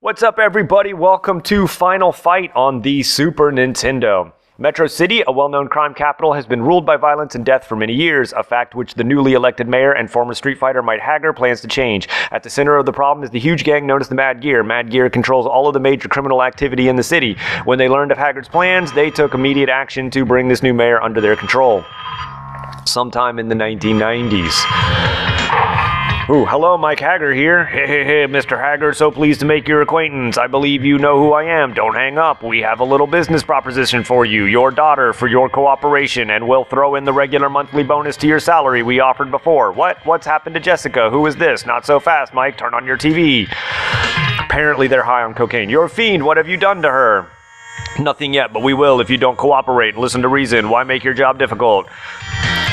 What's up, everybody? Welcome to Final Fight on the Super Nintendo. Metro City, a well-known crime capital, has been ruled by violence and death for many years, a fact which the newly elected mayor and former street fighter Mike Hager plans to change. At the center of the problem is the huge gang known as the Mad Gear. Mad Gear controls all of the major criminal activity in the city. When they learned of Hager's plans, they took immediate action to bring this new mayor under their control. Sometime in the 1990s. Ooh, hello, Mike Hager here. Hey, Mr. Hager, so pleased to make your acquaintance. I believe you know who I am. Don't hang up. We have a little business proposition for you. Your daughter for your cooperation, and we'll throw in the regular monthly bonus to your salary we offered before. What? What's happened to Jessica? Who is this? Not so fast, Mike. Turn on your TV. Apparently they're high on cocaine. You're a fiend. What have you done to her? Nothing yet, but we will if you don't cooperate and listen to reason. Why make your job difficult?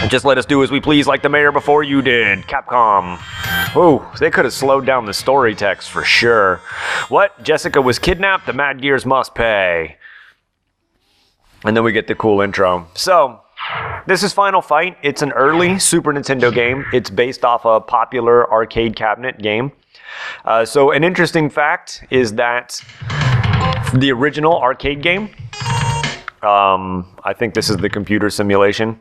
Just let us do as we please like the mayor before you did. Capcom. Ooh, they could have slowed down the story text for sure. What? Jessica was kidnapped? The Mad Gears must pay. And then we get the cool intro. So, this is Final Fight. It's an early Super Nintendo game. It's based off a popular arcade cabinet game. So an interesting fact is that the original arcade game, I think this is the computer simulation.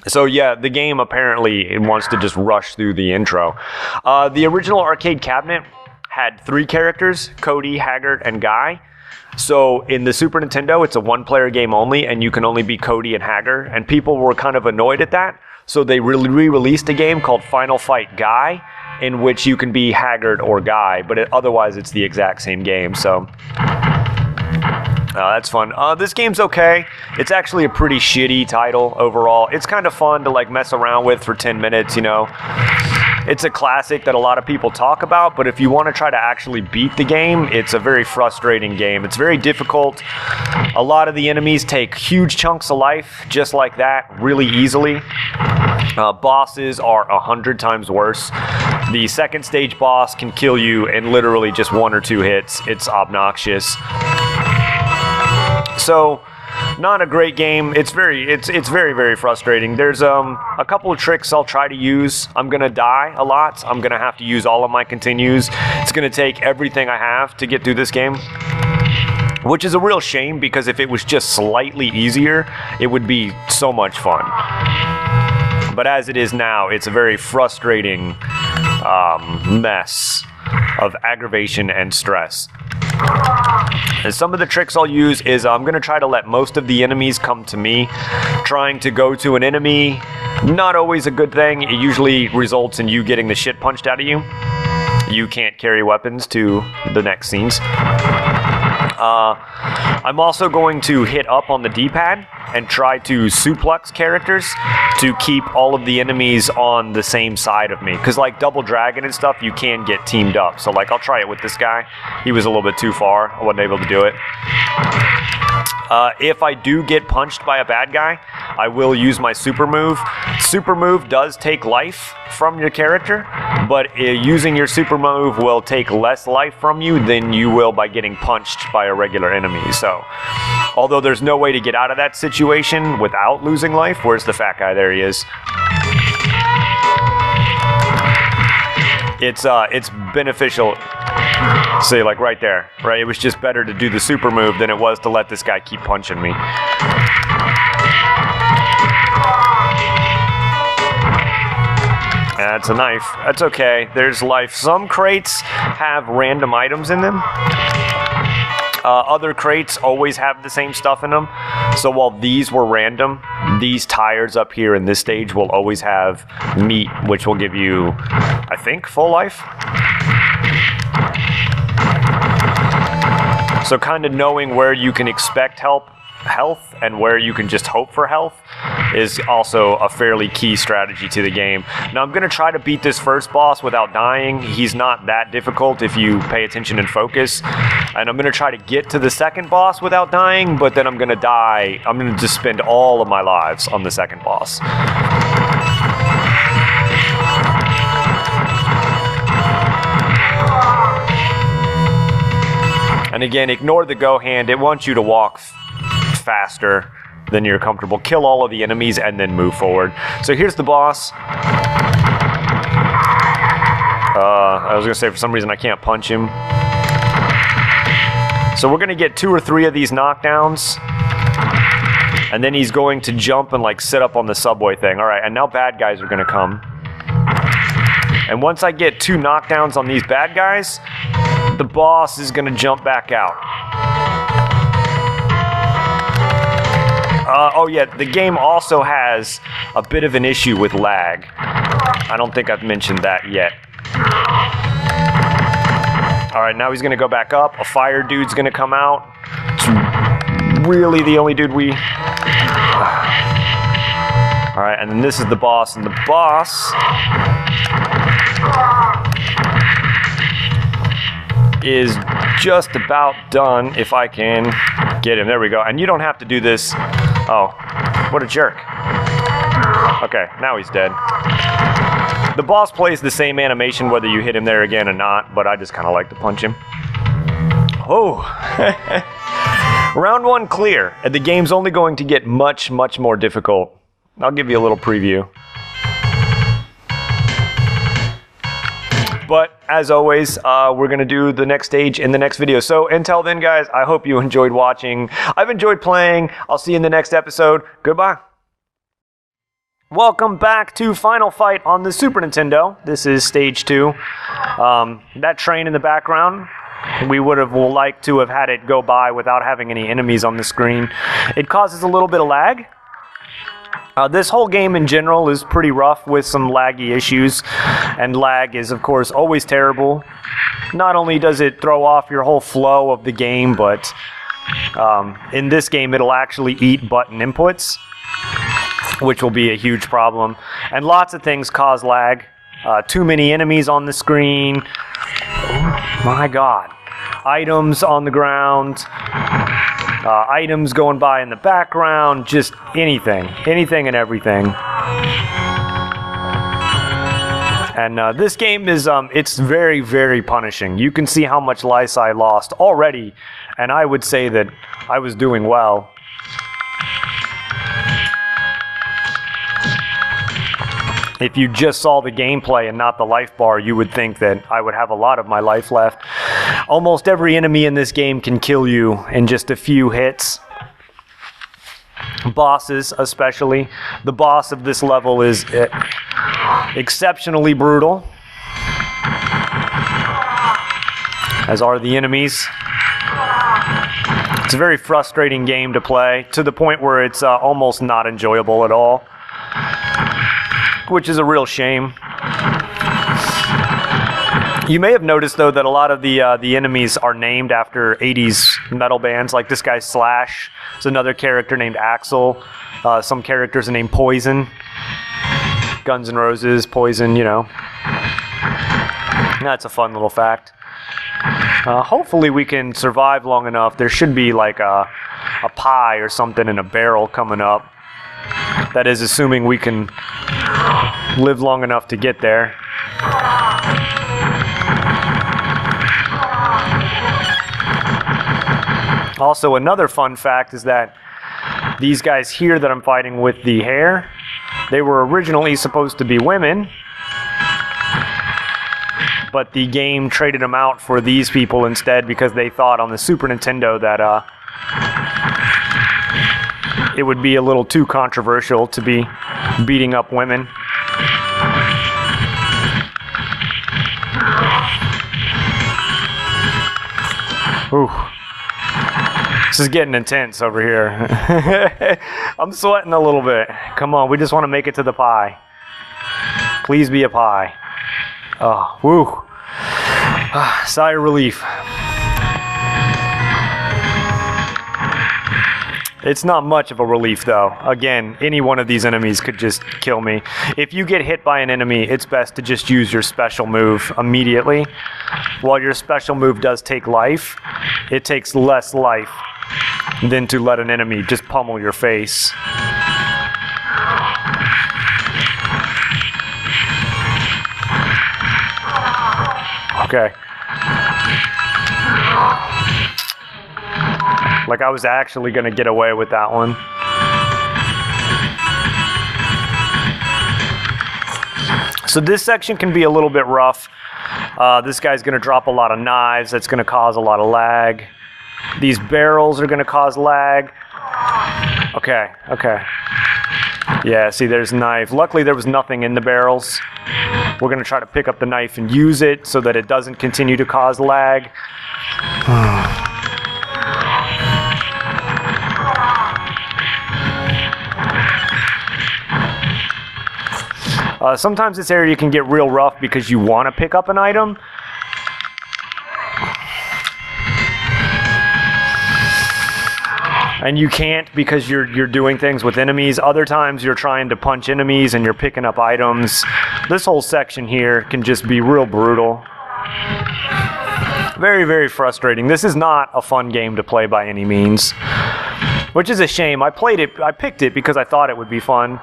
So yeah, the game apparently it wants to just rush through the intro. The original arcade cabinet had 3 characters, Cody, Haggard, and Guy. So in the Super Nintendo, it's a one-player game only, and you can only be Cody and Haggard. And people were kind of annoyed at that, so they re-released a game called Final Fight Guy, in which you can be Haggard or Guy, but otherwise it's the exact same game. So that's fun. This game's okay. It's actually a pretty shitty title overall. It's kind of fun to like mess around with for 10 minutes, you know. It's a classic that a lot of people talk about, but if you want to try to actually beat the game, it's a very frustrating game. It's very difficult. A lot of the enemies take huge chunks of life, just like that, really easily. Bosses are 100 times worse. The second stage boss can kill you in literally just 1 or 2 hits. It's obnoxious. So, not a great game. It's very, very frustrating. There's a couple of tricks I'll try to use. I'm gonna die a lot. I'm gonna have to use all of my continues. It's gonna take everything I have to get through this game, which is a real shame because if it was just slightly easier, it would be so much fun. But as it is now, it's a very frustrating mess of aggravation and stress. And some of the tricks I'll use is I'm going to try to let most of the enemies come to me. Trying to go to an enemy, not always a good thing. It usually results in you getting the shit punched out of you. You can't carry weapons to the next scenes. I'm also going to hit up on the D-pad and try to suplex characters to keep all of the enemies on the same side of me. Because like Double Dragon and stuff, you can get teamed up. So like I'll try it with this guy. He was a little bit too far. I wasn't able to do it. If I do get punched by a bad guy, I will use my super move. Super move does take life from your character, but using your super move will take less life from you than you will by getting punched by a regular enemy. So, although there's no way to get out of that situation without losing life, where's the fat guy? There he is. It's beneficial. See, like right there, right? It was just better to do the super move than it was to let this guy keep punching me. That's a knife. That's okay. There's life. Some crates have random items in them. Other crates always have the same stuff in them. So while these were random, these tires up here in this stage will always have meat, which will give you, I think, full life. So kind of knowing where you can expect health and where you can just hope for health is also a fairly key strategy to the game. Now I'm going to try to beat this first boss without dying. He's not that difficult if you pay attention and focus. And I'm going to try to get to the second boss without dying, but then I'm going to die. I'm going to just spend all of my lives on the second boss. And again, ignore the go hand. It wants you to walk faster than you're comfortable. Kill all of the enemies and then move forward. So here's the boss. I was going to say for some reason I can't punch him. So we're going to get 2 or 3 of these knockdowns. And then he's going to jump and like sit up on the subway thing. All right, and now bad guys are going to come. And once I get 2 knockdowns on these bad guys, the boss is going to jump back out. Oh yeah, the game also has a bit of an issue with lag. I don't think I've mentioned that yet. Alright, now he's going to go back up. A fire dude's going to come out. It's really the only dude we... Alright, and then this is the boss. And the boss... is just about done if I can get him. There we go. And you don't have to do this. Oh, what a jerk. Okay, now he's dead. The boss plays the same animation whether you hit him there again or not, but I just kind of like to punch him. Oh. Round 1 clear. And the game's only going to get much, much more difficult. I'll give you a little preview. But as always, we're going to do the next stage in the next video. So until then, guys, I hope you enjoyed watching. I've enjoyed playing. I'll see you in the next episode. Goodbye. Welcome back to Final Fight on the Super Nintendo. This is stage 2. That train in the background, we would have liked to have had it go by without having any enemies on the screen. It causes a little bit of lag. This whole game in general is pretty rough with some laggy issues, and lag is of course always terrible. Not only does it throw off your whole flow of the game, but in this game it'll actually eat button inputs, which will be a huge problem. And lots of things cause lag. Too many enemies on the screen. Oh my god. Items on the ground. Items going by in the background, just anything and everything. And this game is, it's very, very punishing. You can see how much life I lost already, and I would say that I was doing well. If you just saw the gameplay and not the life bar, you would think that I would have a lot of my life left. Almost every enemy in this game can kill you in just a few hits. Bosses, especially. The boss of this level is exceptionally brutal, as are the enemies. It's a very frustrating game to play, to the point where it's almost not enjoyable at all, which is a real shame. You may have noticed, though, that a lot of the enemies are named after 80s metal bands. Like this guy Slash. There's another character named Axl. Some characters are named Poison. Guns N' Roses, Poison, you know. That's a fun little fact. Hopefully we can survive long enough. There should be like a pie or something in a barrel coming up. That is, assuming we can live long enough to get there. Also, another fun fact is that these guys here that I'm fighting with the hair, they were originally supposed to be women, but the game traded them out for these people instead because they thought on the Super Nintendo that it would be a little too controversial to be beating up women. Ooh. This is getting intense over here. I'm sweating a little bit. Come on, we just want to make it to the pie. Please be a pie. Oh, woo. Sigh of relief. It's not much of a relief, though. Again, any one of these enemies could just kill me. If you get hit by an enemy, it's best to just use your special move immediately. While your special move does take life, it takes less life than to let an enemy just pummel your face. Okay. Like I was actually going to get away with that one. So this section can be a little bit rough. This guy's going to drop a lot of knives. That's going to cause a lot of lag. These barrels are going to cause lag. Okay. Yeah, see, there's a knife. Luckily, there was nothing in the barrels. We're going to try to pick up the knife and use it so that it doesn't continue to cause lag. Sometimes this area can get real rough because you want to pick up an item. And you can't because you're doing things with enemies. Other times you're trying to punch enemies and you're picking up items. This whole section here can just be real brutal. Very, very frustrating. This is not a fun game to play by any means. Which is a shame. I picked it because I thought it would be fun.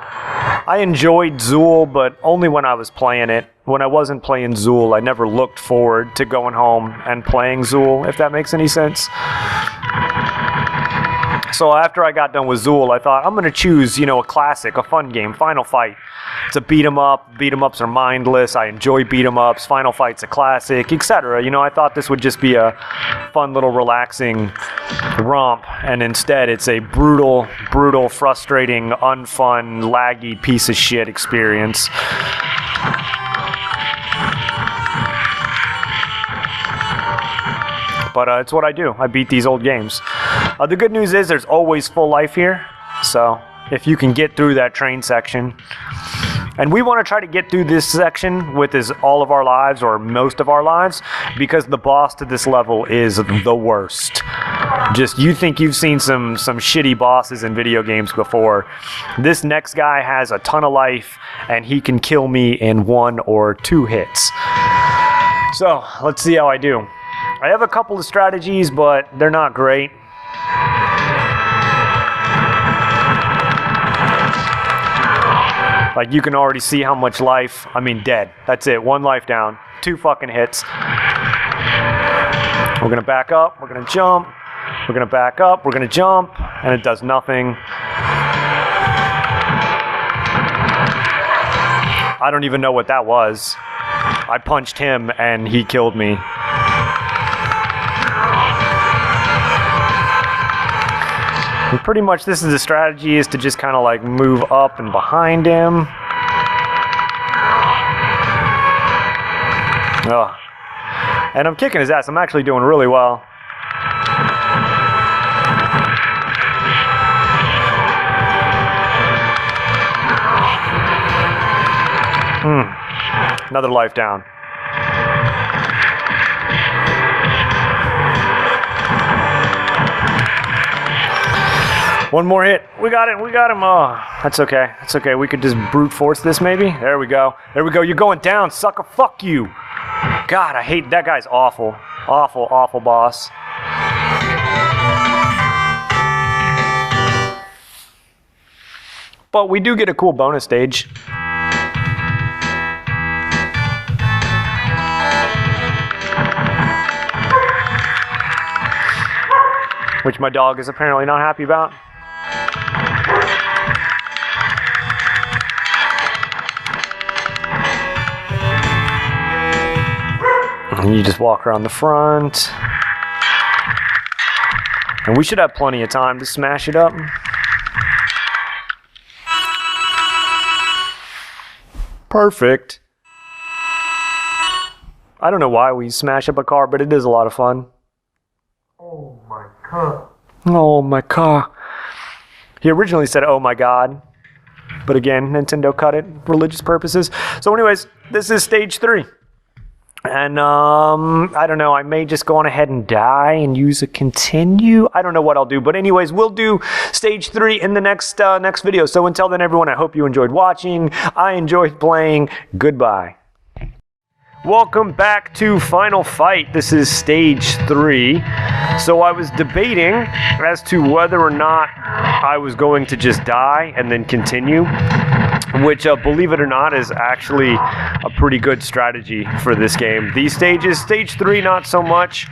I enjoyed Zool, but only when I was playing it. When I wasn't playing Zool, I never looked forward to going home and playing Zool, if that makes any sense. So after I got done with Zool, I thought, I'm going to choose, a classic, a fun game, Final Fight. It's a beat 'em up. Beat 'em ups are mindless. I enjoy beat 'em ups. Final Fight's a classic, etc. I thought this would just be a fun little relaxing romp, and instead it's a brutal, frustrating, unfun, laggy piece of shit experience. But it's what I do. I beat these old games. The good news is there's always full life here. So if you can get through that train section. And we want to try to get through this section with all of our lives or most of our lives because the boss to this level is the worst. You think you've seen some shitty bosses in video games before. This next guy has a ton of life and he can kill me in 1 or 2 hits. So let's see how I do. I have a couple of strategies, but they're not great. Like, you can already see how much life, dead. That's it, 1 life down, 2 fucking hits. We're gonna back up, we're gonna jump, we're gonna back up, we're gonna jump, and it does nothing. I don't even know what that was. I punched him and he killed me. And pretty much this is the strategy, is to just kind of like move up and behind him. Ugh. And I'm kicking his ass. I'm actually doing really well. Another life down. One more hit. We got it. We got him. Oh, that's okay. That's okay. We could just brute force this maybe. There we go. There we go. You're going down, sucker. Fuck you. God, I hate that guy's awful. Awful, awful boss. But we do get a cool bonus stage. Which my dog is apparently not happy about. And you just walk around the front. And we should have plenty of time to smash it up. Perfect. I don't know why we smash up a car, but it is a lot of fun. Oh my god. Oh my god. He originally said, oh my god. But again, Nintendo cut it for religious purposes. So anyways, this is stage 3. And I don't know, I may just go on ahead and die and use a continue. I don't know what I'll do. But anyways, we'll do stage 3 in the next video. So until then, everyone, I hope you enjoyed watching. I enjoyed playing. Goodbye. Welcome back to Final Fight. This is stage 3. So I was debating as to whether or not I was going to just die and then continue, which, believe it or not, is actually a pretty good strategy for this game. These stages, stage 3 not so much.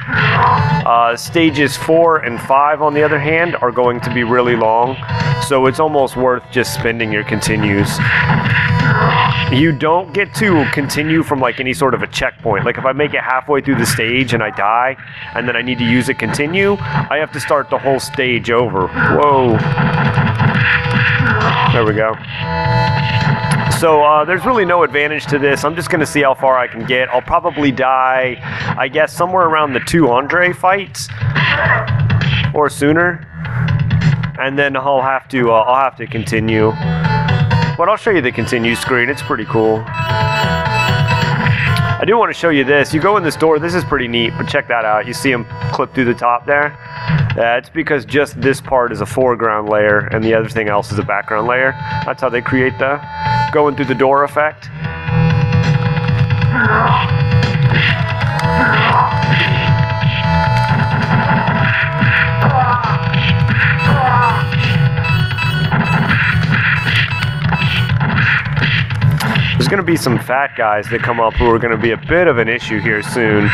Stages 4 and 5, on the other hand, are going to be really long, so it's almost worth just spending your continues. you don't get to continue from like any sort of a checkpoint. Like if I make it halfway through the stage and I die, and then I need to use it continue, I have to start the whole stage over. Whoa. There we go. So there's really no advantage to this. I'm just going to see how far I can get. I'll probably die, I guess, somewhere around the 2 Andre fights or sooner, and then I'll have to continue. But I'll show you the continue screen. It's pretty cool. I do want to show you this. You go in this door. This is pretty neat, but check that out. You see them clip through the top there? It's because just this part is a foreground layer and the other thing else is a background layer. That's how they create the going through the door effect. There's going to be some fat guys that come up who are going to be a bit of an issue here soon.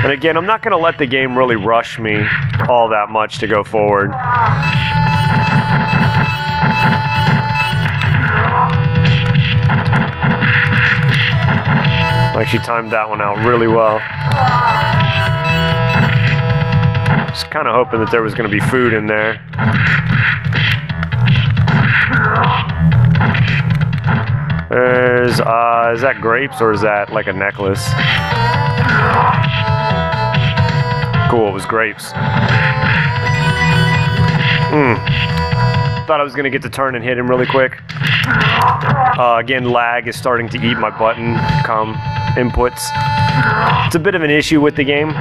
And again, I'm not going to let the game really rush me all that much to go forward. I actually timed that one out really well. Just kind of hoping that there was going to be food in there. There's, is that grapes or is that like a necklace? Cool, it was grapes. Thought I was going to get to turn and hit him really quick. Again, lag is starting to eat my button inputs. It's a bit of an issue with the game.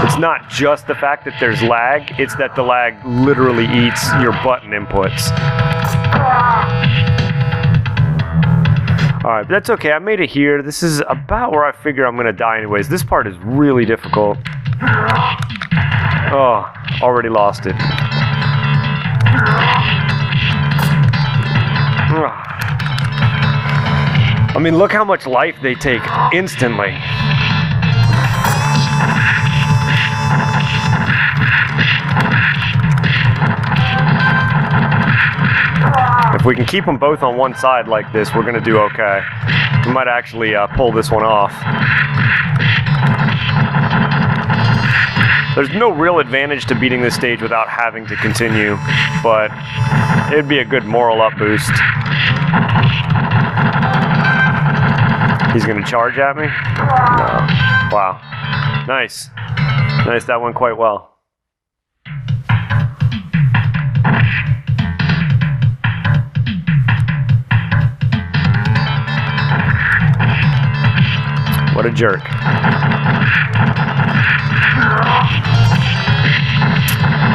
It's not just the fact that there's lag, it's that the lag literally eats your button inputs. Alright, but that's okay. I made it here. This is about where I figure I'm going to die anyways. This part is really difficult. Oh, already lost it. I mean, look how much life they take instantly. If we can keep them both on one side like this, we're going to do okay. We might actually pull this one off. There's no real advantage to beating this stage without having to continue, but it'd be a good moral up boost. He's going to charge at me? No. Wow. Nice. Nice, that went quite well. What a jerk.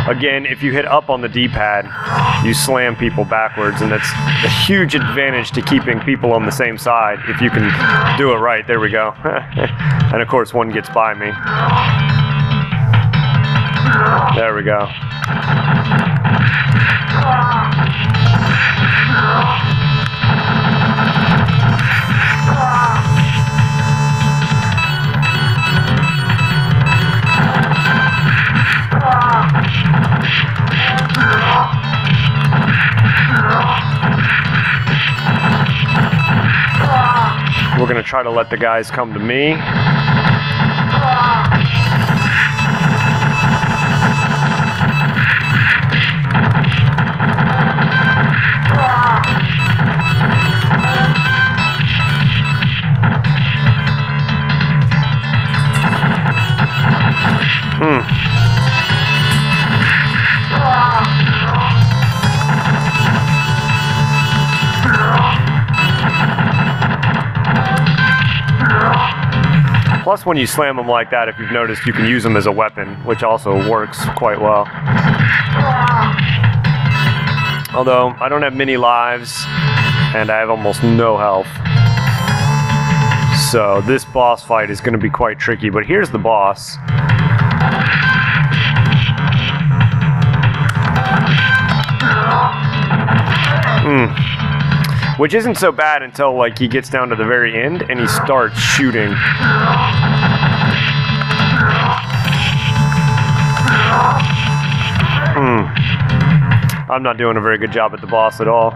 Again, if you hit up on the D-pad, you slam people backwards, and that's a huge advantage to keeping people on the same side if you can do it right. There we go. And of course, one gets by me. There we go. We're going to try to let the guys come to me. Plus, when you slam them like that, if you've noticed, you can use them as a weapon, which also works quite well. Although, I don't have many lives, and I have almost no health. So, this boss fight is going to be quite tricky, but here's the boss. Which isn't so bad until like he gets down to the very end and he starts shooting. I'm not doing a very good job at the boss at all.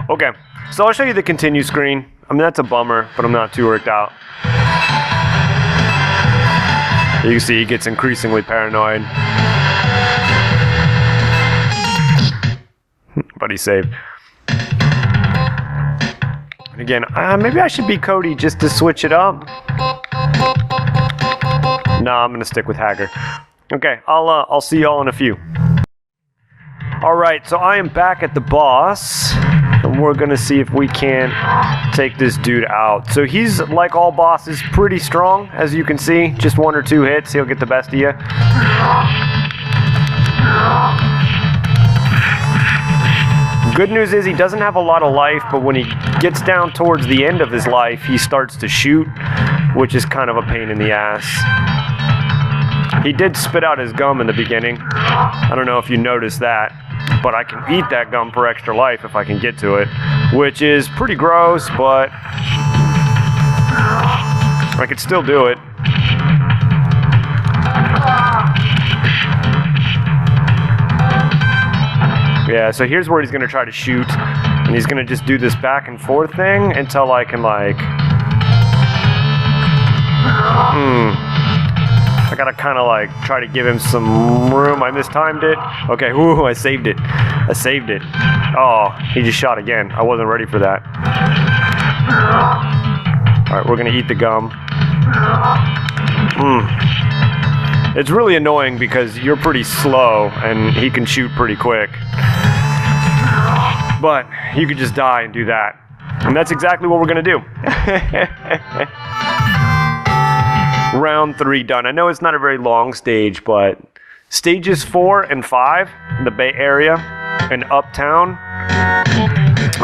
Okay, so I'll show you the continue screen. I mean, that's a bummer, but I'm not too worked out. You can see he gets increasingly paranoid. But he's saved. And again, maybe I should be Cody just to switch it up. No, I'm gonna stick with Hager. Okay, I'll see y'all in a few. Alright, so I am back at the boss. And we're gonna see if we can take this dude out. So he's, like all bosses, pretty strong, as you can see. Just 1 or 2 hits, he'll get the best of you. Good news is he doesn't have a lot of life, but when he gets down towards the end of his life, he starts to shoot, which is kind of a pain in the ass. He did spit out his gum in the beginning. I don't know if you noticed that, but I can eat that gum for extra life if I can get to it, which is pretty gross, but I could still do it. Yeah, so here's where he's gonna try to shoot, and he's gonna just do this back and forth thing until I can, like, I gotta kind of like try to give him some room. I mistimed it. Okay, ooh, I saved it. I saved it. Oh, he just shot again. I wasn't ready for that. Alright, we're gonna eat the gum. It's really annoying because you're pretty slow and he can shoot pretty quick. But you could just die and do that. And that's exactly what we're gonna do. Round 3 done. I know it's not a very long stage, but stages 4 and 5, the Bay Area and Uptown,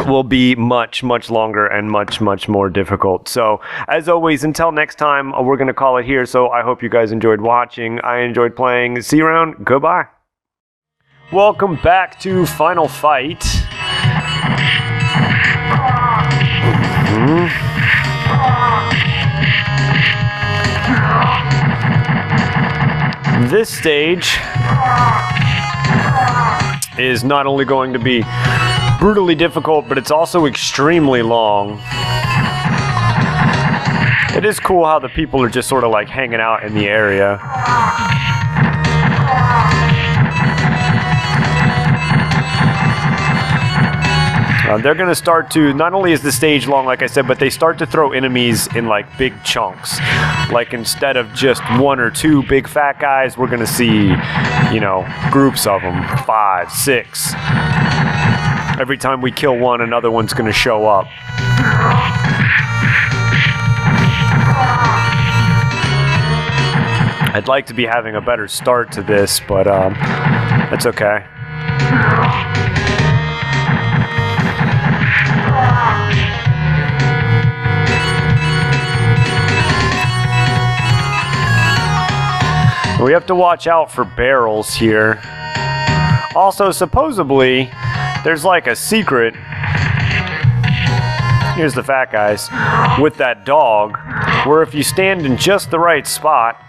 will be much, much longer and much, much more difficult. So, as always, until next time, we're going to call it here. So, I hope you guys enjoyed watching. I enjoyed playing. See you around. Goodbye. Welcome back to Final Fight. This stage is not only going to be brutally difficult, but it's also extremely long. It is cool how the people are just sort of like hanging out in the area. They're going to start to, not only is the stage long, like I said, but they start to throw enemies in like big chunks. Like instead of just 1 or 2 big fat guys, we're going to see, you know, groups of them, 5, 6. Every time we kill one, another one's going to show up. I'd like to be having a better start to this, but that's okay. We have to watch out for barrels here. Also, supposedly, there's like a secret. Here's the fat guys. With that dog, where if you stand in just the right spot,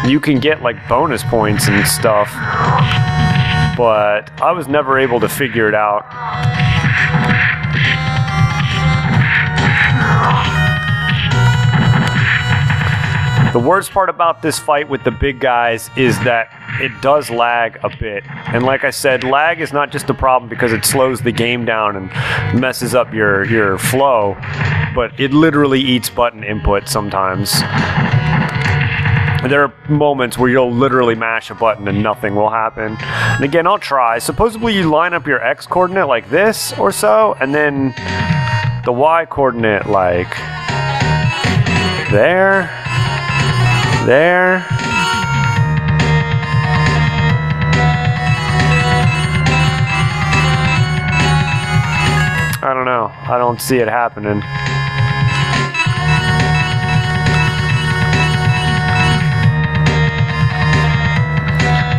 you can get like bonus points and stuff. But I was never able to figure it out. The worst part about this fight with the big guys is that it does lag a bit. And like I said, lag is not just a problem because it slows the game down and messes up your flow, but it literally eats button input sometimes. There are moments where you'll literally mash a button and nothing will happen. And again, I'll try. Supposedly you line up your X coordinate like this or so, and then the Y coordinate like there. There. I don't know. I don't see it happening.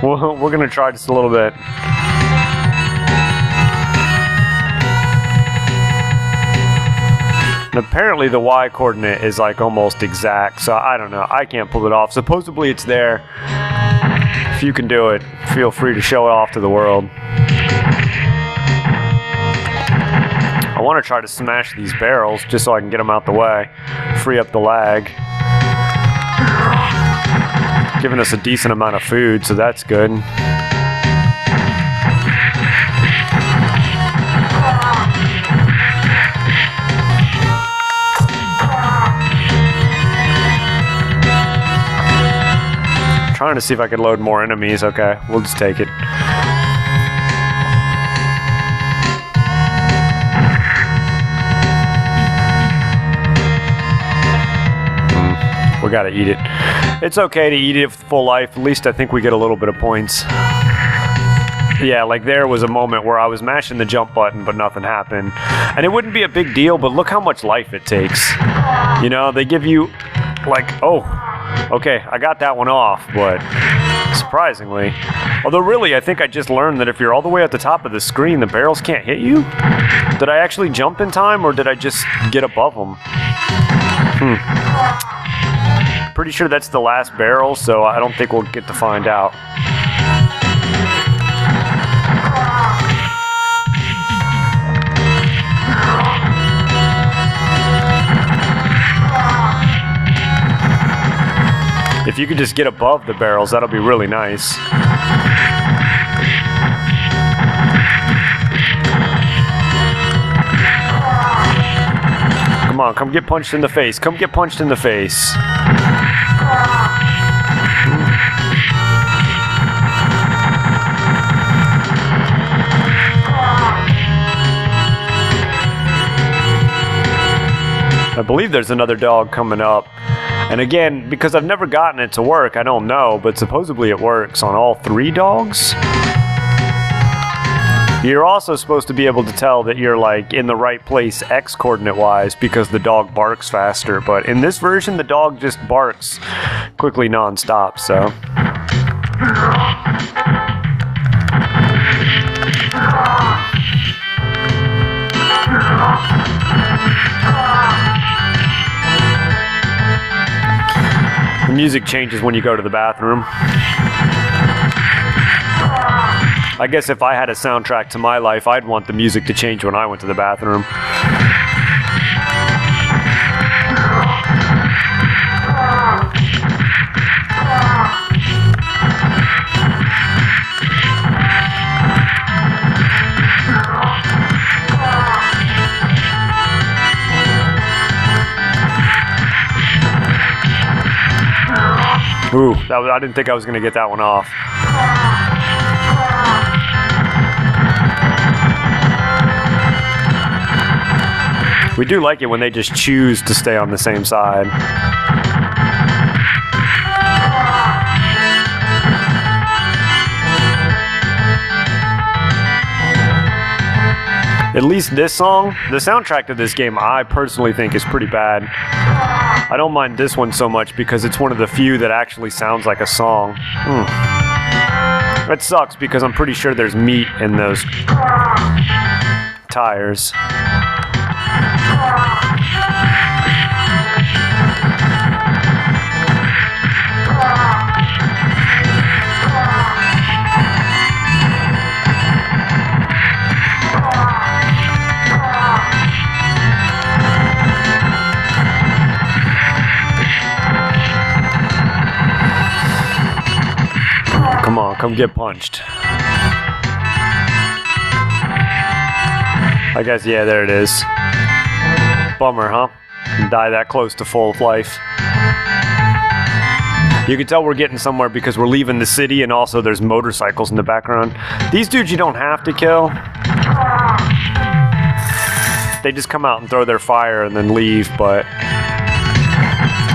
Well, we're gonna try just a little bit. And apparently the Y coordinate is like almost exact, so I don't know. I can't pull it off. Supposedly it's there. If you can do it, feel free to show it off to the world. I want to try to smash these barrels just so I can get them out the way. Free up the lag. Giving us a decent amount of food, so that's good. Trying to see if I could load more enemies. Okay, we'll just take it. We gotta eat it. It's okay to eat it with full life. At least I think we get a little bit of points. Yeah, like there was a moment where I was mashing the jump button, but nothing happened. And it wouldn't be a big deal, but look how much life it takes. You know, they give you, like, oh, okay, I got that one off, but surprisingly. Although really, I think I just learned that if you're all the way at the top of the screen, the barrels can't hit you. Did I actually jump in time, or did I just get above them? Pretty sure that's the last barrel, so I don't think we'll get to find out. If you could just get above the barrels, that'll be really nice. Come on, come get punched in the face. Come get punched in the face. I believe there's another dog coming up. And again, because I've never gotten it to work, I don't know, but supposedly it works on all 3 dogs. You're also supposed to be able to tell that you're like in the right place X coordinate wise because the dog barks faster, but in this version the dog just barks quickly non-stop, so. The music changes when you go to the bathroom. I guess if I had a soundtrack to my life, I'd want the music to change when I went to the bathroom. Ooh, I didn't think I was going to get that one off. We do like it when they just choose to stay on the same side. At least this song, the soundtrack to this game, I personally think is pretty bad. I don't mind this one so much because it's one of the few that actually sounds like a song. That sucks because I'm pretty sure there's meat in those tires. Come on, come get punched. I guess, yeah, there it is. Bummer, huh? Die that close to full life. You can tell we're getting somewhere because we're leaving the city and also there's motorcycles in the background. These dudes you don't have to kill. They just come out and throw their fire and then leave, but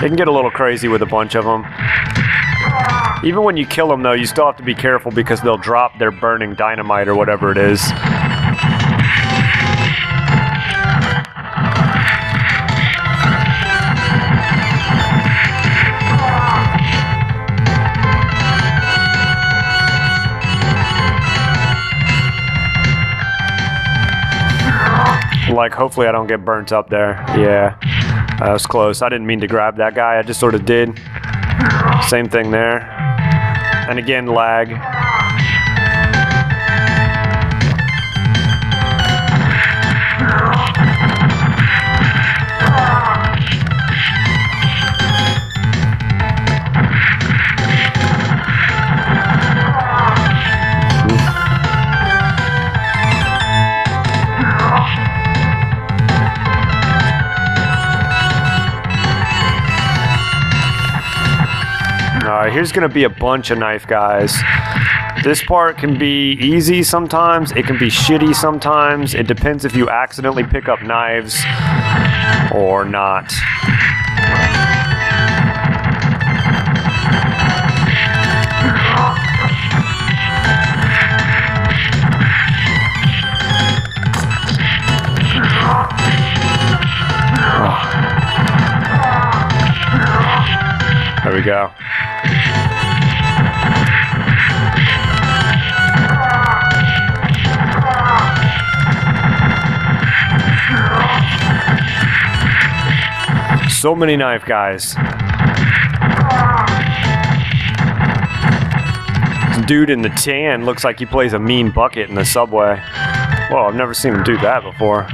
they can get a little crazy with a bunch of them. Even when you kill them, though, you still have to be careful because they'll drop their burning dynamite or whatever it is. like, hopefully I don't get burnt up there. Yeah, that was close. I didn't mean to grab that guy. I just sort of did. Same thing there. And again, lag. Here's gonna be a bunch of knife guys. This part can be easy sometimes, it can be shitty sometimes. It depends if you accidentally pick up knives or not. There we go. So many knife guys. This dude in the tan looks like he plays a mean bucket in the subway. Well, I've never seen him do that before.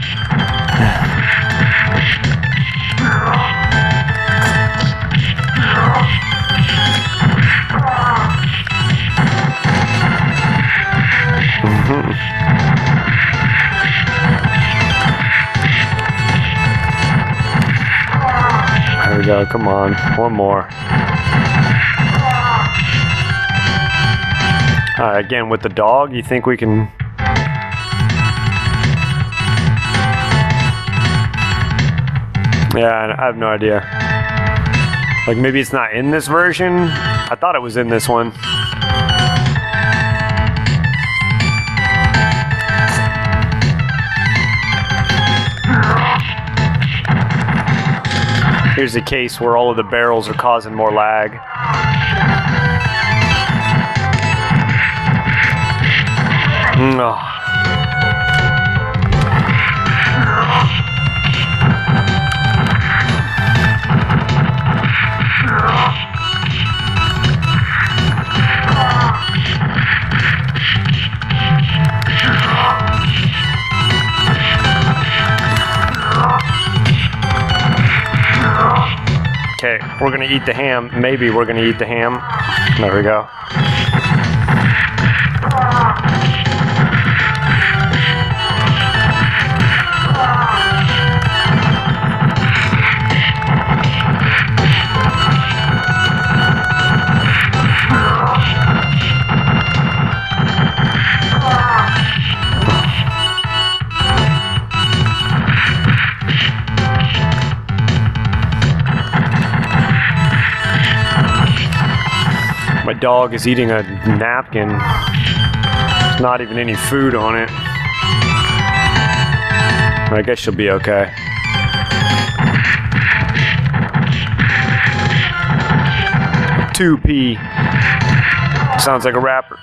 There we go, come on, one more. Alright, again with the dog, you think we can... Yeah, I have no idea. Like maybe it's not in this version? I thought it was in this one. Here's a case where all of the barrels are causing more lag. Oh. Okay, we're gonna eat the ham. Maybe we're gonna eat the ham. There we go. My dog is eating a napkin. There's not even any food on it. I guess she'll be okay. $2P. Sounds like a rapper.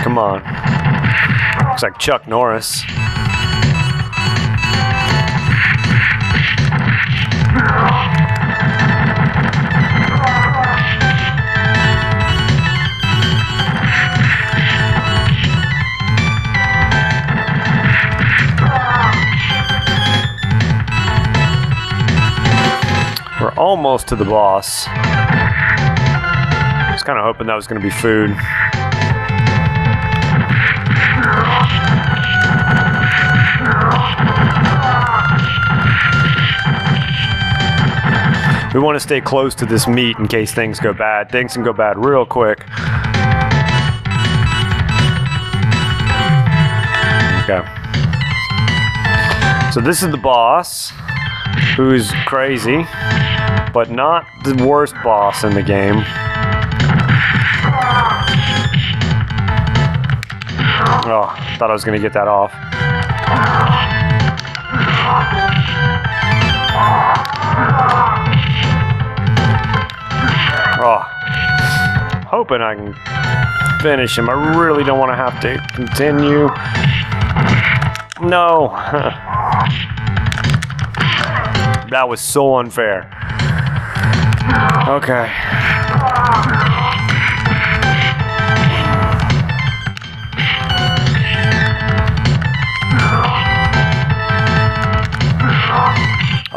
Come on. Looks like Chuck Norris. We're almost to the boss. I was kind of hoping that was going to be food. We want to stay close to this meat in case things go bad. Things can go bad real quick. Okay. So this is the boss, who's crazy, but not the worst boss in the game. Oh, thought I was going to get that off. hoping I can finish him. I really don't want to have to continue. No. That was so unfair. Okay.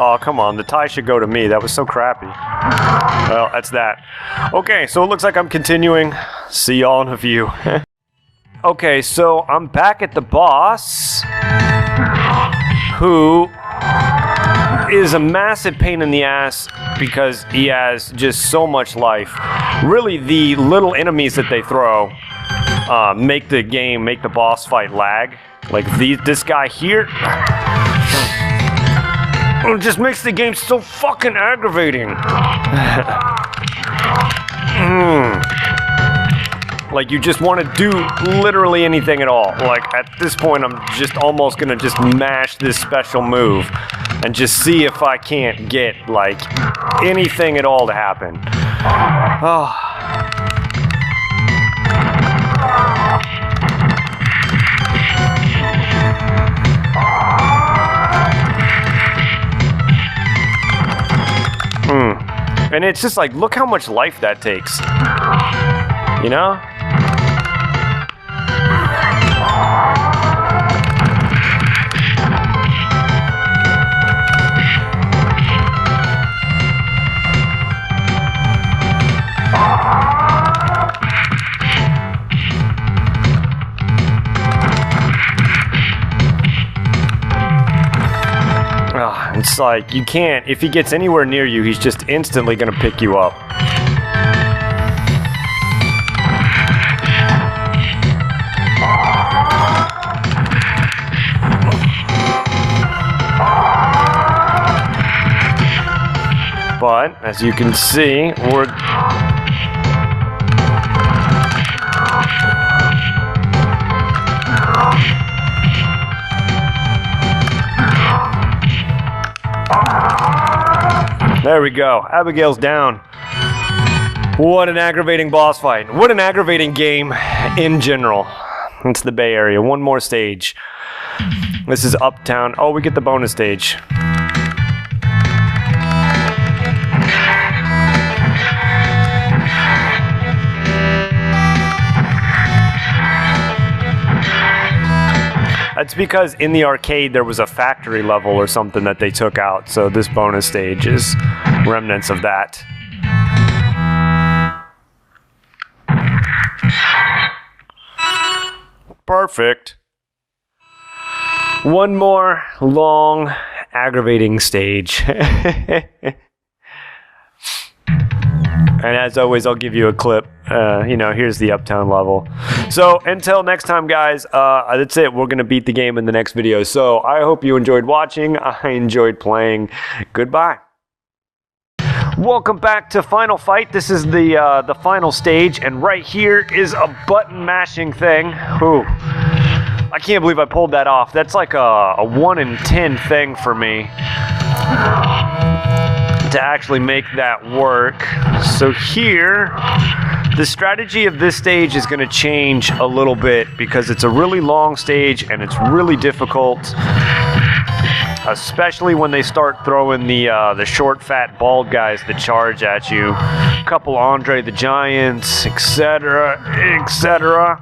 Oh, come on. The tie should go to me. That was so crappy. Well, that's that. Okay, so it looks like I'm continuing. See y'all in a few. Okay, so I'm back at the boss, who is a massive pain in the ass because he has just so much life. Really, the little enemies that they throw make the boss fight lag. Like this guy here. It just makes the game so fucking aggravating. Like, you just want to do literally anything at all. Like, at this point, I'm just almost gonna just mash this special move and just see if I can't get, like, anything at all to happen. Oh. And it's just like, look how much life that takes. You know? It's like, you can't, if he gets anywhere near you, he's just instantly gonna pick you up. But, as you can see, we're... There we go. Abigail's down. What an aggravating boss fight. What an aggravating game in general. It's the Bay Area. One more stage. This is Uptown. Oh, we get the bonus stage. That's because in the arcade there was a factory level or something that they took out, so this bonus stage is remnants of that. Perfect. One more long, aggravating stage. And as always, I'll give you a clip. Here's the Uptown level. So until next time, guys, that's it. We're going to beat the game in the next video. So I hope you enjoyed watching. I enjoyed playing. Goodbye. Welcome back to Final Fight. This is the final stage. And right here is a button mashing thing. Ooh. I can't believe I pulled that off. That's like a 1 in 10 thing for me to actually make that work. So here, the strategy of this stage is going to change a little bit because it's a really long stage and it's really difficult, especially when they start throwing the short, fat, bald guys that charge at you. A couple Andre the Giants, etc., etc.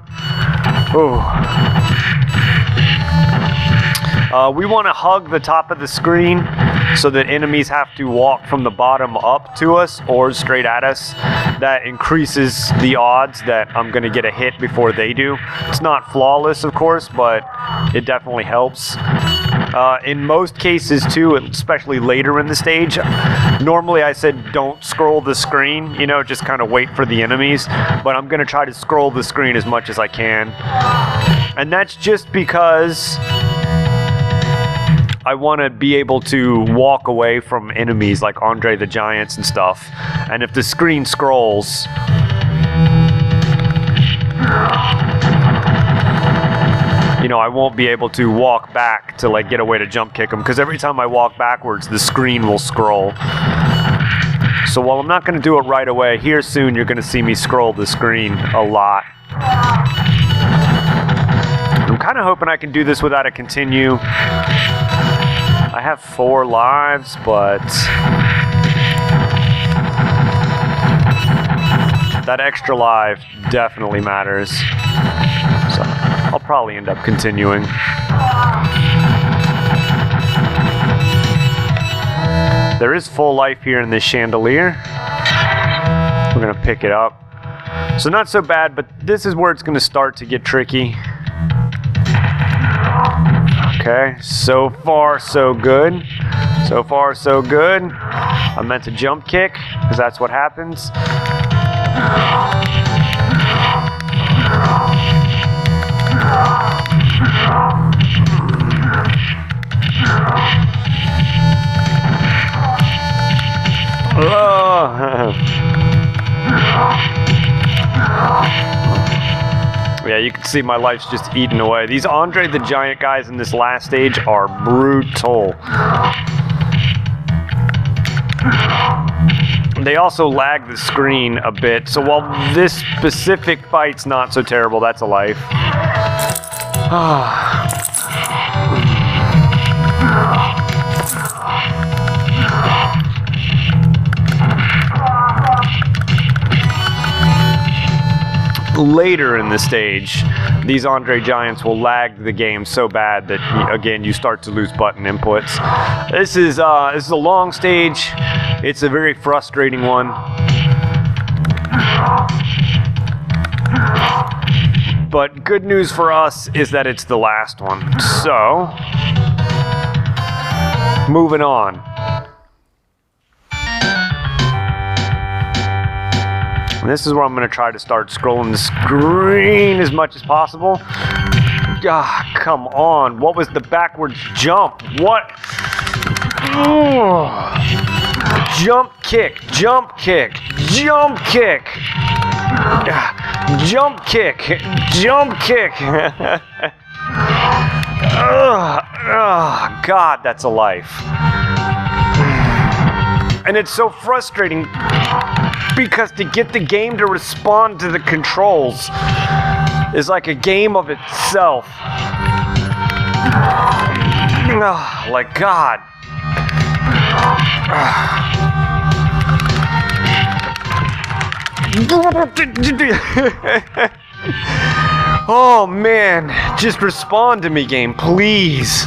Ooh. We want to hug the top of the screen so that enemies have to walk from the bottom up to us or straight at us. That increases the odds that I'm going to get a hit before they do. It's not flawless, of course, but it definitely helps. In most cases, too, especially later in the stage, normally I said don't scroll the screen, just kind of wait for the enemies, but I'm going to try to scroll the screen as much as I can. And that's just because I want to be able to walk away from enemies like Andre the Giants and stuff. And if the screen scrolls, I won't be able to walk back to like get away to jump kick them, because every time I walk backwards, the screen will scroll. So while I'm not going to do it right away, here soon you're going to see me scroll the screen a lot. I'm kind of hoping I can do this without a continue. I have 4 lives, but that extra life definitely matters. So I'll probably end up continuing. There is full life here in this chandelier. We're gonna pick it up. So not so bad, but this is where it's gonna start to get tricky. Okay, so far so good. So far so good. I meant to jump kick, because that's what happens. Yeah, you can see my life's just eating away. These Andre the Giant guys in this last stage are brutal. They also lag the screen a bit, so while this specific fight's not so terrible, that's a life. Later in the stage, these Andre Giants will lag the game so bad that, again, you start to lose button inputs. This is a long stage. It's a very frustrating one. But good news for us is that it's the last one. So, moving on. And this is where I'm going to try to start scrolling the screen as much as possible. Ah, come on. What was the backwards jump? What? Jump kick, jump kick, jump kick. Jump kick, jump kick. God, that's a life. And it's so frustrating because to get the game to respond to the controls is like a game of itself. Like God. Oh man, just respond to me, game, please.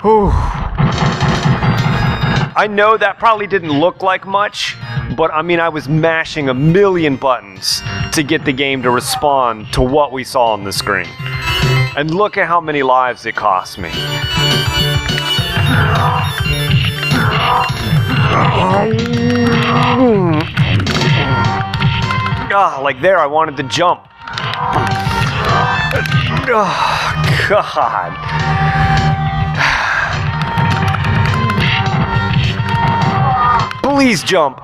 Ooh. I know that probably didn't look like much, but I mean, I was mashing a million buttons to get the game to respond to what we saw on the screen. And look at how many lives it cost me. Like there, I wanted to jump. Oh, God. Please jump.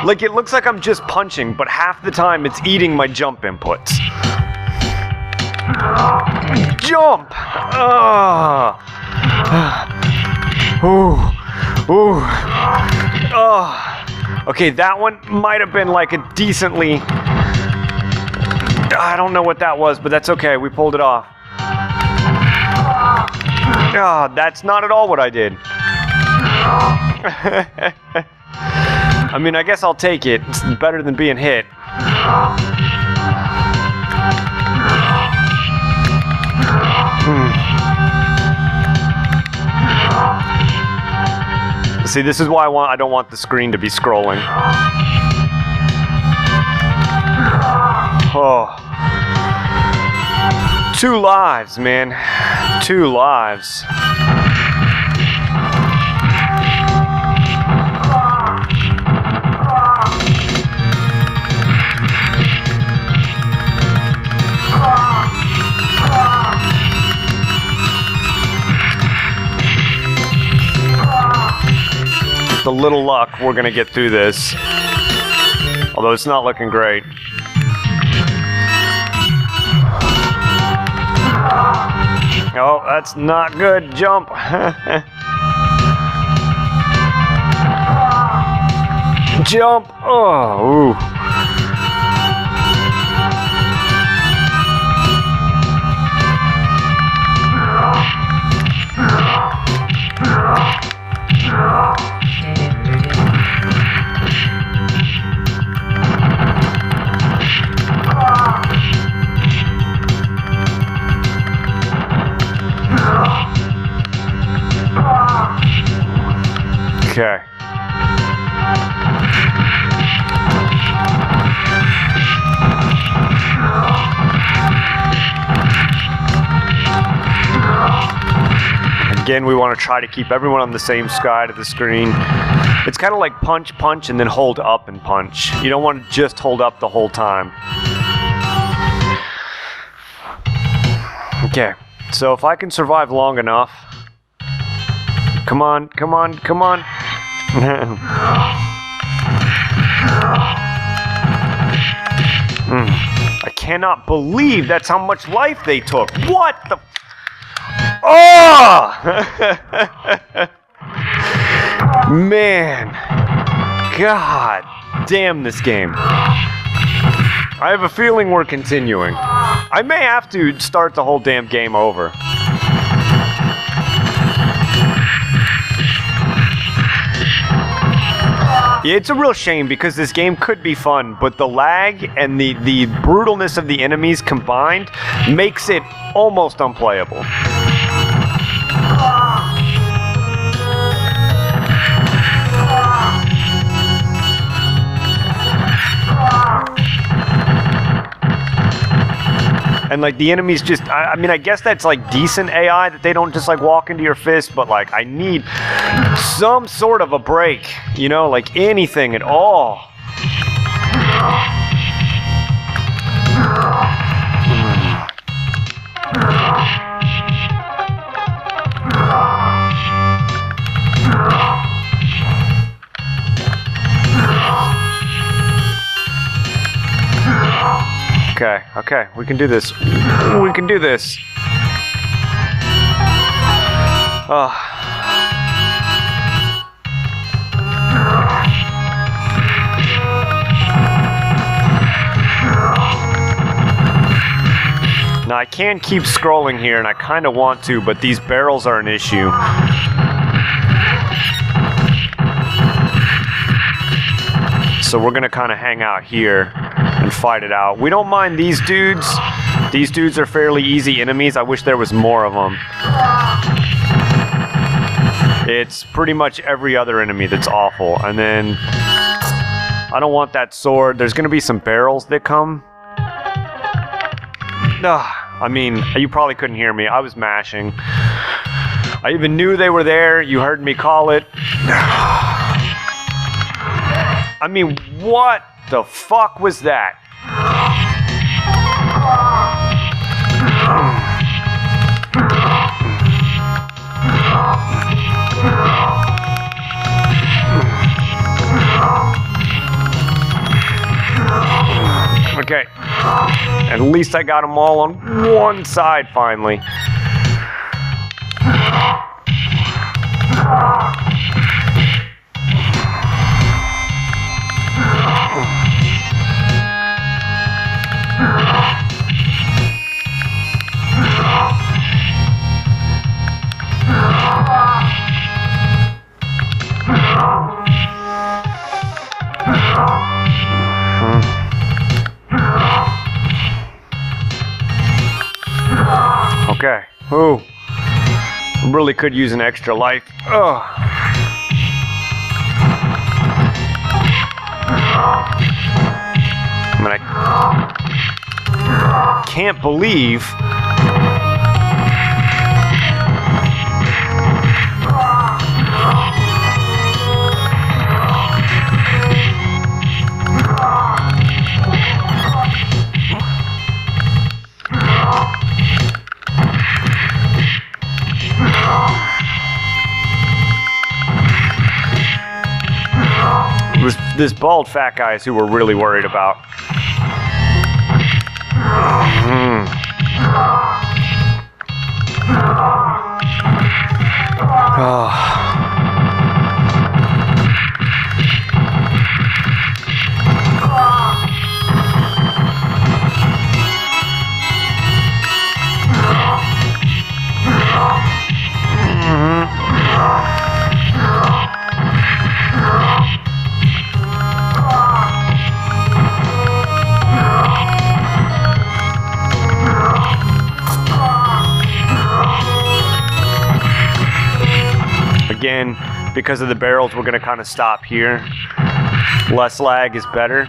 Like it looks like I'm just punching, but half the time it's eating my jump inputs. Jump! Ooh. Ooh. Okay, that one might have been like a decently... I don't know what that was, but that's okay. We pulled it off. That's not at all what I did. I mean, I guess I'll take it. It's better than being hit. See, this is why I don't want the screen to be scrolling. Oh. 2 lives, man. 2 lives. With a little luck, we're gonna get through this. Although it's not looking great. Oh, that's not good. Jump. Jump! Oh, ooh. Okay. Again, we want to try to keep everyone on the same side of the screen. It's kind of like punch, punch, and then hold up and punch. You don't want to just hold up the whole time. Okay, so if I can survive long enough... Come on, come on, come on. I cannot believe that's how much life they took. What the... Oh! Man. God damn this game. I have a feeling we're continuing. I may have to start the whole damn game over. Yeah, it's a real shame because this game could be fun, but the lag and the brutalness of the enemies combined makes it almost unplayable. And like the enemies just, I mean, I guess that's like decent AI that they don't just like walk into your fist, but like I need some sort of a break, you know, like anything at all. Okay, okay, we can do this. We can do this. Oh. Now I can keep scrolling here, and I kind of want to, but these barrels are an issue. So we're gonna kind of hang out here and fight it out. We don't mind these dudes. These dudes are fairly easy enemies. I wish there was more of them. It's pretty much every other enemy that's awful. And then I don't want that sword. There's gonna be some barrels that come. I mean, you probably couldn't hear me. I was mashing. I even knew they were there. You heard me call it. I mean, what the fuck was that? Okay. At least I got them all on one side finally. Okay. Ooh. Really could use an extra life. Ugh. I mean, I can't believe this bald fat guy is who we're really worried about. because of the barrels, we're gonna kind of stop here. Less lag is better.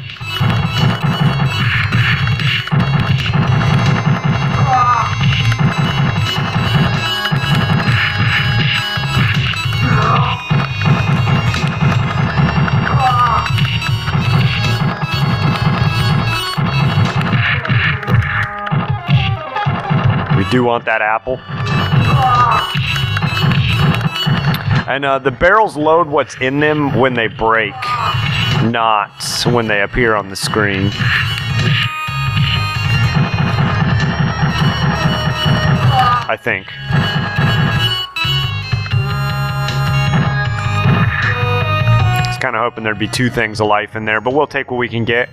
We do want that apple. And the barrels load what's in them when they break, not when they appear on the screen. I think. I was kind of hoping there'd be 2 things of life in there, but we'll take what we can get.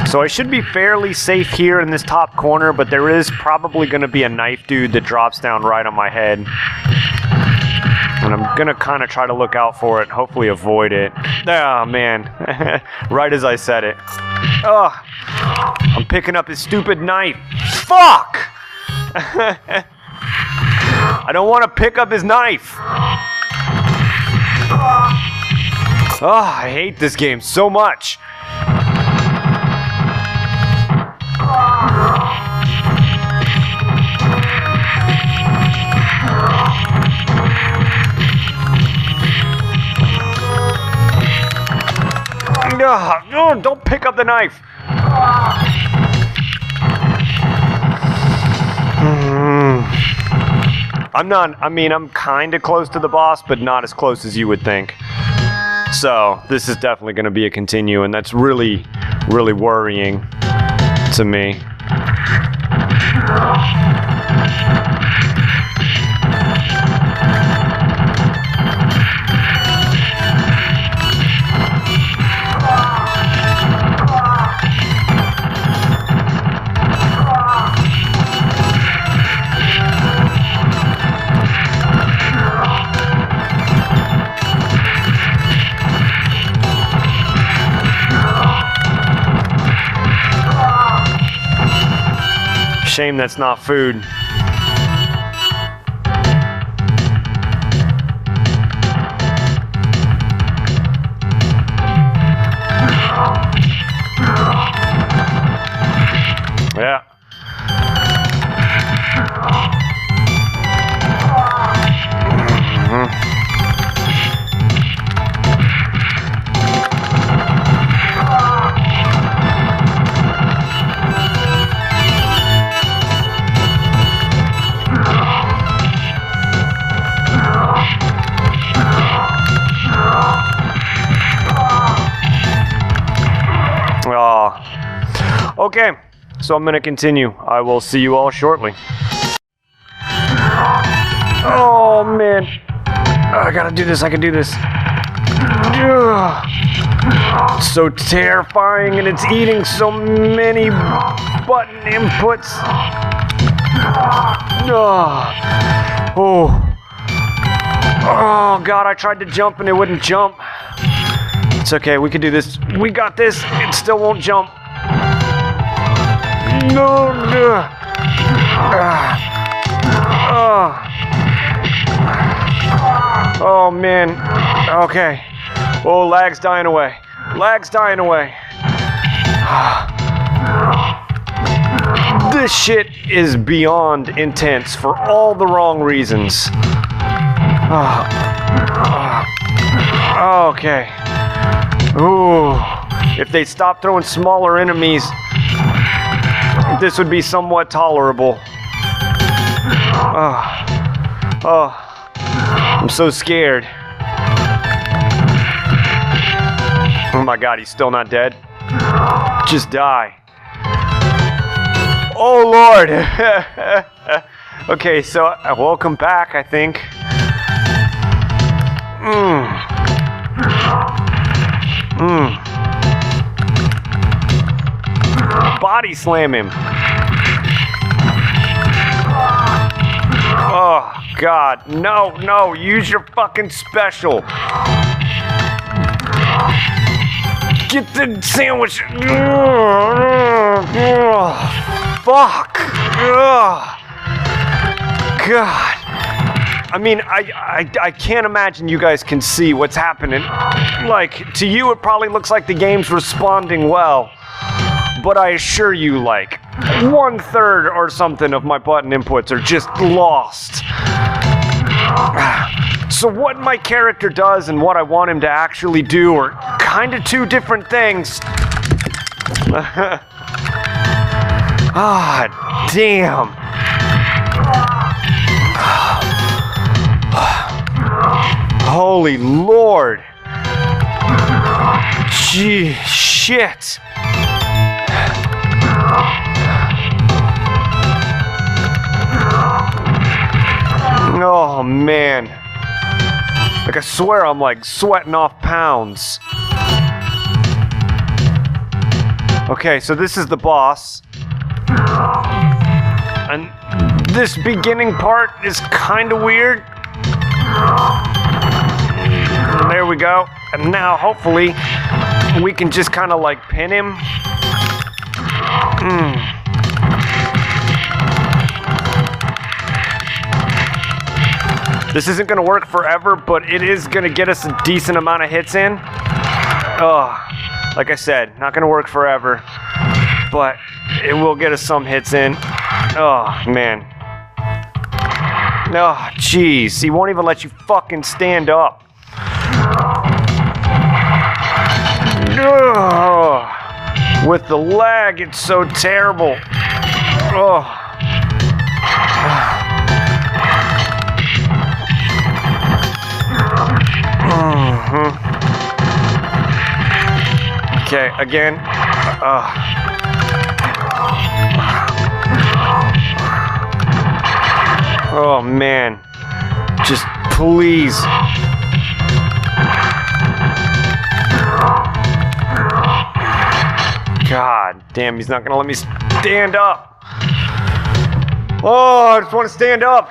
So I should be fairly safe here in this top corner, but there is probably going to be a knife dude that drops down right on my head. And I'm going to kind of try to look out for it, hopefully avoid it. Oh, man. Right as I said it. Oh, I'm picking up his stupid knife. Fuck! I don't want to pick up his knife. Oh, I hate this game so much. No, don't pick up the knife. I'm kind of close to the boss, but not as close as you would think. So this is definitely going to be a continue, and that's really, really worrying to me. Shame that's not food. Yeah. Okay, so I'm going to continue. I will see you all shortly. Oh, man. I gotta do this. I can do this. Ugh. So terrifying, and it's eating so many button inputs. Ugh. Oh, God, I tried to jump and it wouldn't jump. It's okay, we can do this. We got this. It still won't jump. No. Oh, man. Okay. Oh, lag's dying away. Lag's dying away. This shit is beyond intense for all the wrong reasons. Okay. Ooh. If they stop throwing smaller enemies, this would be somewhat tolerable. I'm so scared. Oh my God, he's still not dead. Just die. Oh Lord. Okay, so welcome back, I think. Body slam him. Oh. God. No, no, use your fucking special. Get the sandwich. Fuck. God. I mean, I can't imagine you guys can see what's happening. Like, to you, it probably looks like the game's responding well. But I assure you, like, 1/3 or something of my button inputs are just lost. So what my character does and what I want him to actually do are kind of two different things. Ah, damn. Holy Lord. Gee, shit. Oh, man. Like, I swear I'm, like, sweating off pounds. Okay, so this is the boss. And this beginning part is kind of weird. There we go. And now, hopefully, we can just kind of, like, pin him. This isn't going to work forever, but it is going to get us a decent amount of hits in. Like I said, not going to work forever, but it will get us some hits in. Oh, man. Oh, jeez. He won't even let you fucking stand up. With the lag, it's so terrible. Okay, again. Oh, man. Just please. God damn, he's not gonna let me stand up. Oh, I just want to stand up.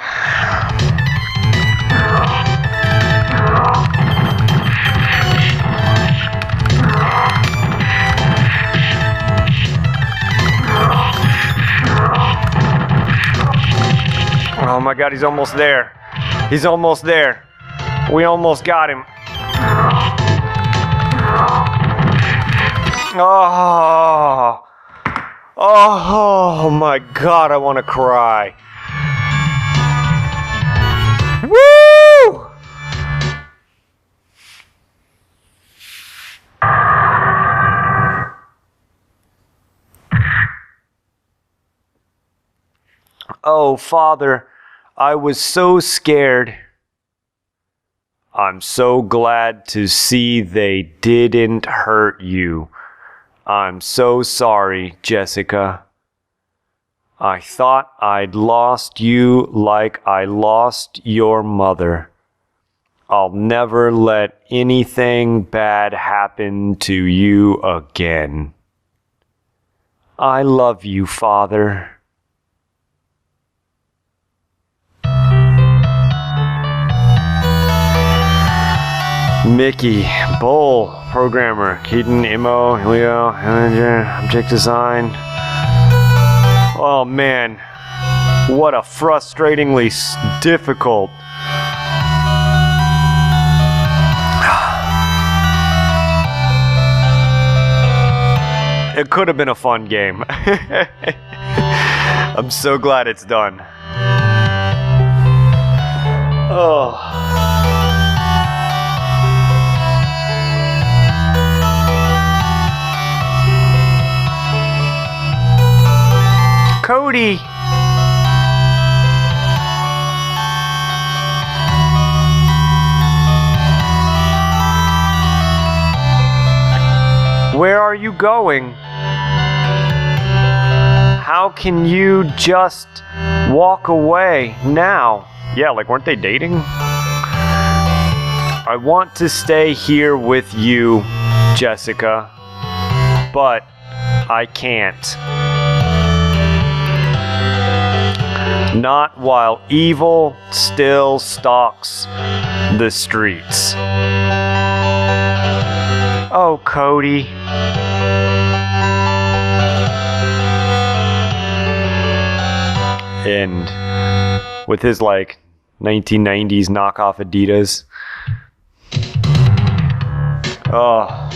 Oh my God, he's almost there. He's almost there. We almost got him. Oh my God, I want to cry. Woo! Oh, Father, I was so scared. I'm so glad to see they didn't hurt you. I'm so sorry, Jessica. I thought I'd lost you like I lost your mother. I'll never let anything bad happen to you again. I love you, Father. Mickey, Bull, Programmer, Keaton, Imo, Leo, Manager, Object Design. Oh man, what a frustratingly difficult. It could have been a fun game. I'm so glad it's done. Oh. Cody! Where are you going? How can you just walk away now? Yeah, like weren't they dating? I want to stay here with you, Jessica, but I can't. Not while evil still stalks the streets. Oh, Cody. And with his, like, 1990s knockoff Adidas. Oh.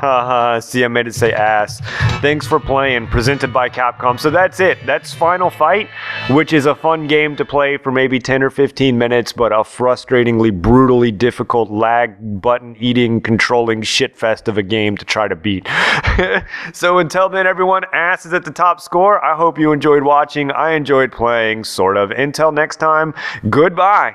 Haha, see, I made it say ass. Thanks for playing, presented by Capcom. So that's it. That's Final Fight, which is a fun game to play for maybe 10 or 15 minutes, but a frustratingly, brutally difficult lag button eating, controlling shitfest of a game to try to beat. So until then, everyone, ass is at the top score. I hope you enjoyed watching. I enjoyed playing, sort of. Until next time, goodbye.